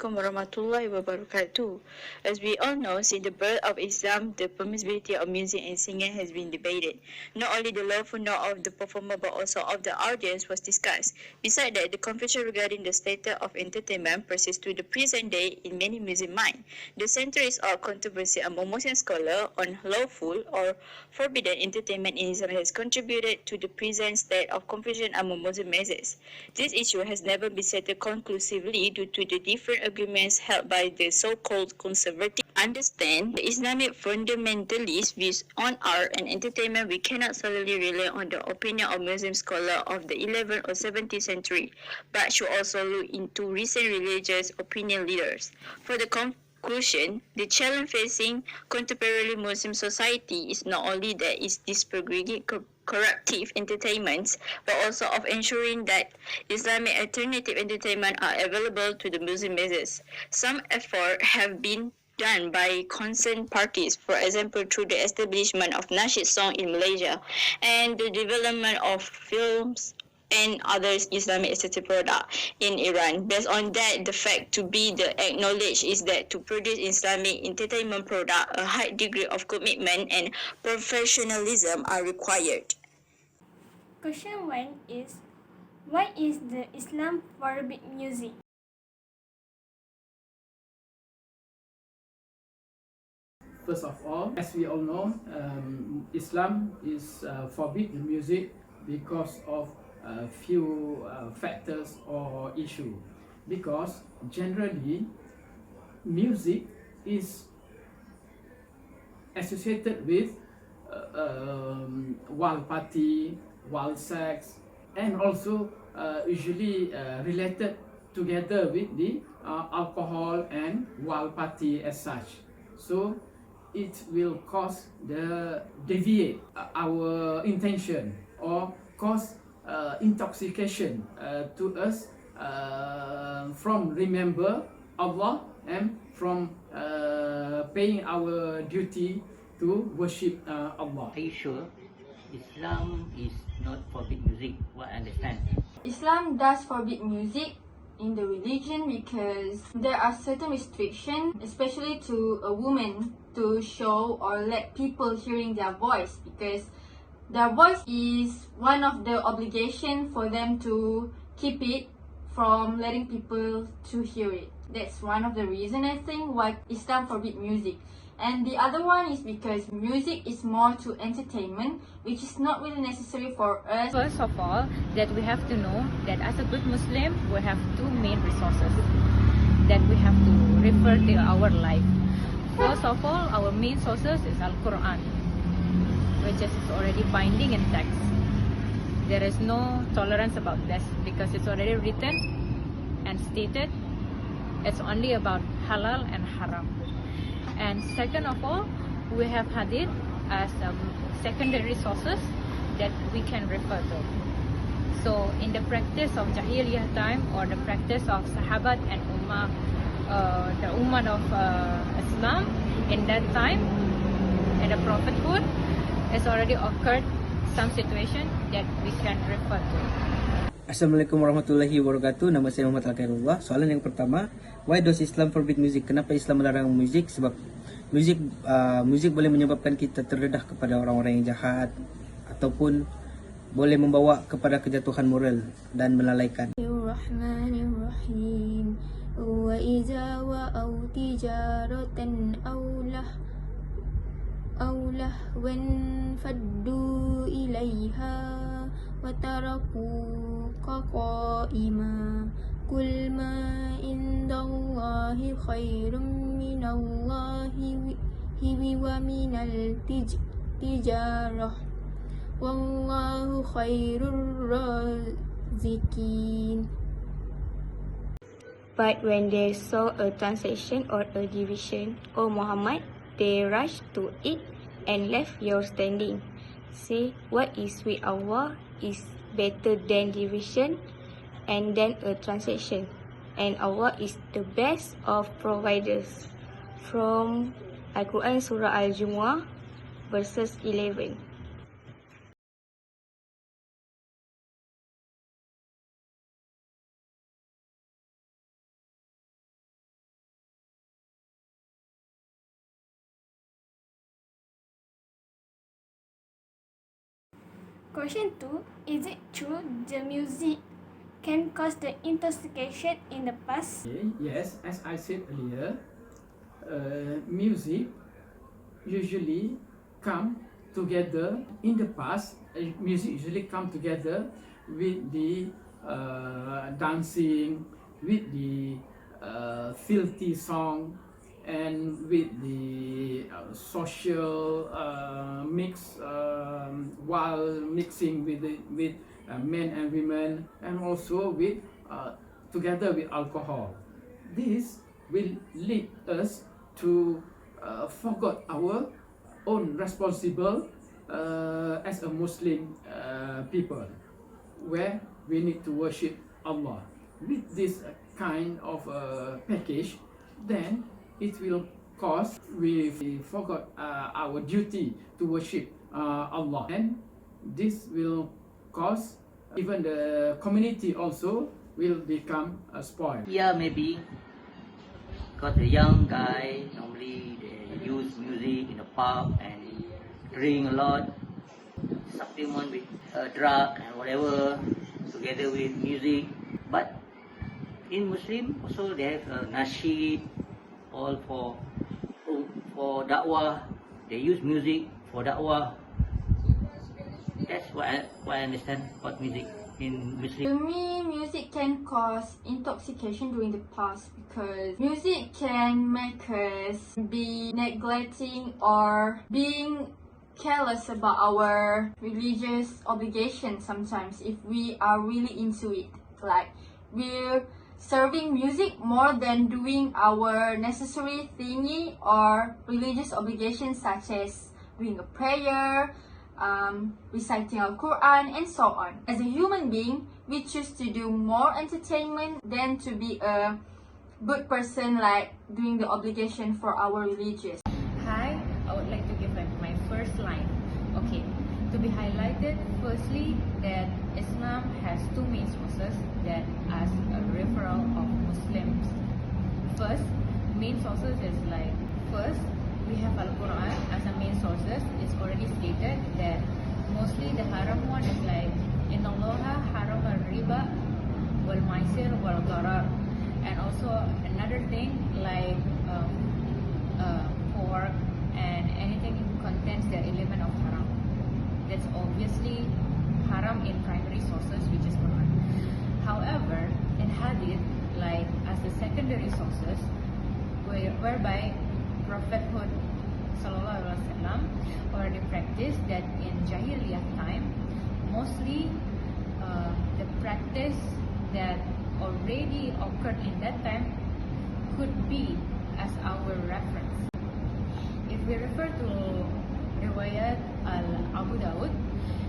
Assalamualaikum warahmatullahi wabarakatuh. As we all know, since the birth of Islam, the permissibility of music and singing has been debated. Not only the lawful nor of the performer but also of the audience was discussed. Besides that, the confusion regarding the status of entertainment persists to the present day in many Muslim minds. The centuries of controversy among Muslim scholars on lawful or forbidden entertainment in Islam has contributed to the present state of confusion among Muslim masses. This issue has never been settled conclusively due to the different agreements held by the so-called conservative. Understand the Islamic fundamentalist views on art and entertainment. We cannot solely rely on the opinion of Muslim scholars of the 11th or 17th century, but should also look into recent religious opinion leaders. For the conclusion, the challenge facing contemporary Muslim society is not only that it's disparaging corruptive entertainments, but also of ensuring that Islamic alternative entertainment are available to the Muslim masses. Some effort have been done by concerned parties, for example through the establishment of Nasheed song in Malaysia and the development of films and other Islamic aesthetic products in Iran. Based on that, the fact to be the acknowledged is that to produce Islamic entertainment product, a high degree of commitment and professionalism are required. Question 1 is, why is the Islam forbid music? First of all, as we all know, Islam is forbid music because of a few factors or issue. Because generally, music is associated with wild party, wild sex, and also usually related together with the alcohol and wild party as such. So it will cause the deviate our intention or cause intoxication to us from remember Allah and from paying our duty to worship Allah. Are you sure Islam is not forbid music? What I understand. Islam does forbid music in the religion because there are certain restrictions, especially to a woman, to show or let people hearing their voice, because their voice is one of the obligation for them to keep it from letting people to hear it. That's one of the reason I think why Islam forbid music. And the other one is because music is more to entertainment, which is not really necessary for us. First of all, that we have to know that as a good Muslim, we have two main resources that we have to refer to our life. First of all, our main sources is Al-Quran, which is already binding in text. There is no tolerance about this because it's already written and stated. It's only about halal and haram. And second of all, we have hadith as secondary sources that we can refer to. So in the practice of Jahiliyah time or the practice of Sahabat and Ummah, the Ummah of Islam in that time, in the prophethood, has already occurred some situation that we can refer to. Assalamualaikum warahmatullahi wabarakatuh. Nama saya Muhammad Al-Khairullah. Soalan yang pertama, why does Islam forbid music? Kenapa Islam melarang muzik? Sebab muzik boleh menyebabkan kita terdedah kepada orang-orang yang jahat ataupun boleh membawa kepada kejatuhan moral dan melalaikan. Bismillahirrahmanirrahim. Wa iza wa'aw tijaratan awlah wan faddu ilaiha wa tarakuka qa'ima kul ma indallahi khairum minallahi wa minal tijarah wallahu khairur razikin. But when they saw a transaction or a division, O Muhammad, they rushed to it and left your standing. Say, what is with Allah is better than division and then a transaction. And Allah is the best of providers. From Al-Quran Surah Al-Jumu'ah, verses 11. Question 2. Is it true the music can cause the intoxication in the past? Yes, as I said earlier, music usually come together in the past. Music usually come together with the dancing, with the filthy song, and with the social mix, while mixing with men and women, and also with together with alcohol. This will lead us to forget our own responsible as a Muslim people, where we need to worship Allah. With this kind of package, then it will cause we forgot our duty to worship Allah, and this will cause even the community also will become spoiled. Yeah, maybe because the young guy normally they use music in the pub and drink a lot, supplement with drug and whatever together with music. But in Muslim also they have nasheed, all for da'wah. They use music for da'wah. That's what I understand about music in Muslim. To me, music can cause intoxication during the past because music can make us be neglecting or being careless about our religious obligations sometimes if we are really into it. Like, we're serving music more than doing our necessary thingy or religious obligations such as doing a prayer, reciting Al-Quran, and so on. As a human being, we choose to do more entertainment than to be a good person, like doing the obligation for our religious. Hi, I would like to give my first line. Okay, to be highlighted, firstly, that Islam has two main sources that as a referral of Muslims. First, main sources is like, first, we have Al-Quran as a main sources. It's already stated that mostly the haram one is like, Inna Allaha haram al-riba wal-maisir wal-gharar. And also another thing like pork and anything contains the element of haram. That's obviously haram in primary sources, which is Quran. However, in hadith, like as the secondary sources, whereby Prophethood Sallallahu Alaihi Wasallam already practiced that in Jahiliyah time, mostly the practice that already occurred in that time could be as our reference. If we refer to Riwayat Al-Abu Dawud,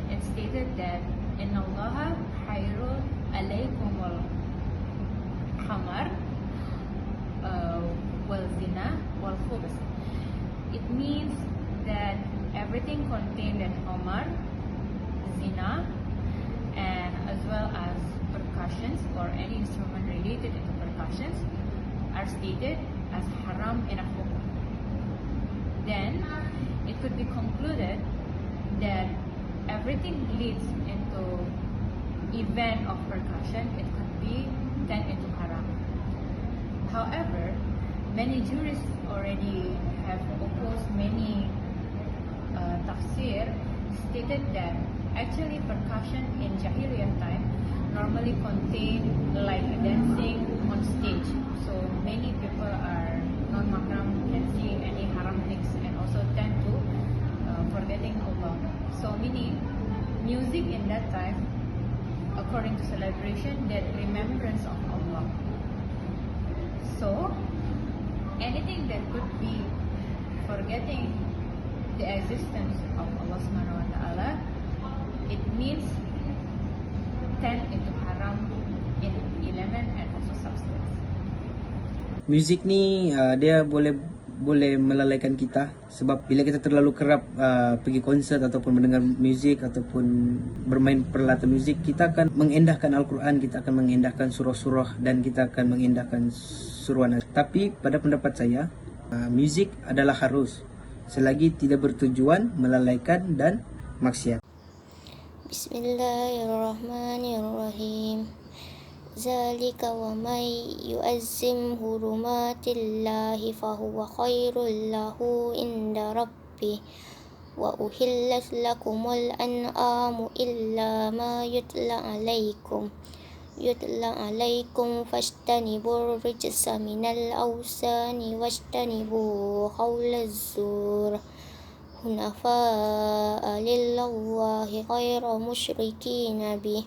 it stated that Inna Allaha hayrul alaykumul khamar wal zina wal khubs. It means that everything contained in khamar, zina, and as well as percussions or any instrument related to percussions are stated as haram in a hukum. Then it could be concluded that everything leads into event of percussion, it could be turned into haram. However, many jurists already have opposed many tafsir stated that actually percussion in Jahiliyah time normally contain like dancing on stage. So many people are non-mahram can see any haram things and also tend to forgetting Allah. So meaning music in that time, according to celebration, that remembrance of Allah. So anything that could be forgetting the existence of Allah Subhanahu wa Ta'ala, it means tend into haram in element and also substance. Muzik ni dia boleh melalaikan kita sebab bila kita terlalu kerap pergi konsert ataupun mendengar muzik ataupun bermain peralatan muzik, kita akan mengendahkan Al-Quran, kita akan mengendahkan surah-surah dan kita akan mengendahkan suruhan. Tapi pada pendapat saya, muzik adalah harus selagi tidak bertujuan melalaikan dan maksiat. Bismillahirrahmanirrahim. Zalika wa may yu'azzim hurumatillahi fahuwa khairul lahu inda rabbih. Wa uhillat lakumul an'amu illa ma yutla alaikum fashtanibur rijsa minal awsani washtanibu qawlaz zur hunafa'a lillahi ghayra musyrikina bih.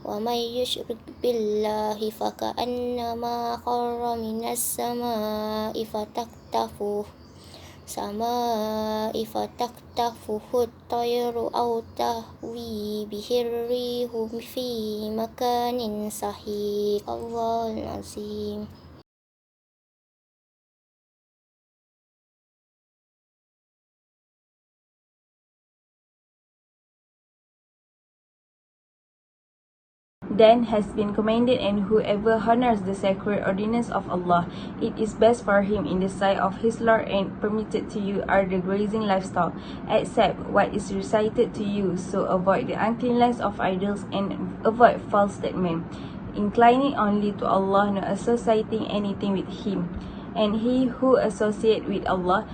Wa may yushrik billahi faka'annama kharra minas sama'i fataktafuhu at-tayru aw tahwi bihir rihu fi makanin sahih. Allahul azim. Then has been commanded, and whoever honors the sacred ordinance of Allah, it is best for him in the sight of his Lord, and permitted to you are the grazing livestock, except what is recited to you, so avoid the uncleanness of idols and avoid false statement, inclining only to Allah, not associating anything with Him. And he who associates with Allah,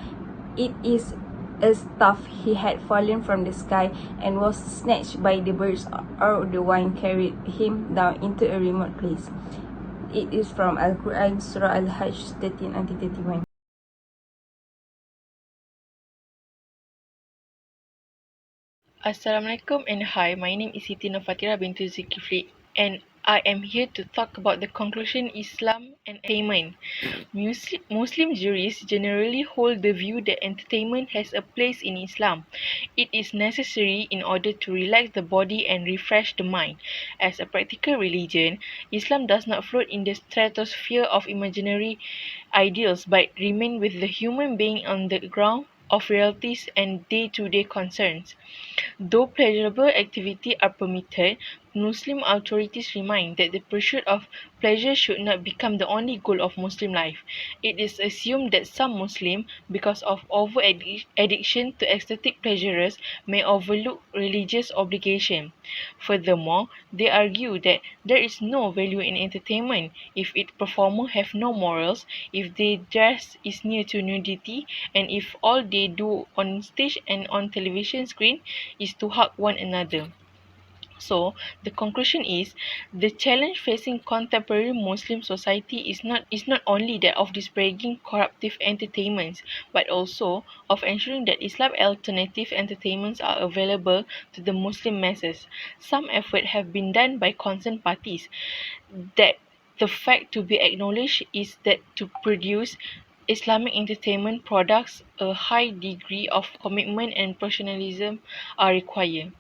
it is a staff he had fallen from the sky and was snatched by the birds, or the wind carried him down into a remote place. It is from Al-Quran, Surah Al-Hajj 13-31. Assalamualaikum and hi, my name is Siti Nofatira binti Zulkifli, and I am here to talk about the conclusion Islam and entertainment. Muslim jurists generally hold the view that entertainment has a place in Islam. It is necessary in order to relax the body and refresh the mind. As a practical religion, Islam does not float in the stratosphere of imaginary ideals but remain with the human being on the ground of realities and day-to-day concerns. Though pleasurable activities are permitted, Muslim authorities remind that the pursuit of pleasure should not become the only goal of Muslim life. It is assumed that some Muslims, because of over-addiction to aesthetic pleasures, may overlook religious obligation. Furthermore, they argue that there is no value in entertainment if its performers have no morals, if their dress is near to nudity, and if all they do on stage and on television screen is to hug one another. So, the conclusion is the challenge facing contemporary Muslim society is not only that of disparaging corruptive entertainments, but also of ensuring that Islam alternative entertainments are available to the Muslim masses. Some effort have been done by concerned parties. That the fact to be acknowledged is that to produce Islamic entertainment products, a high degree of commitment and professionalism are required.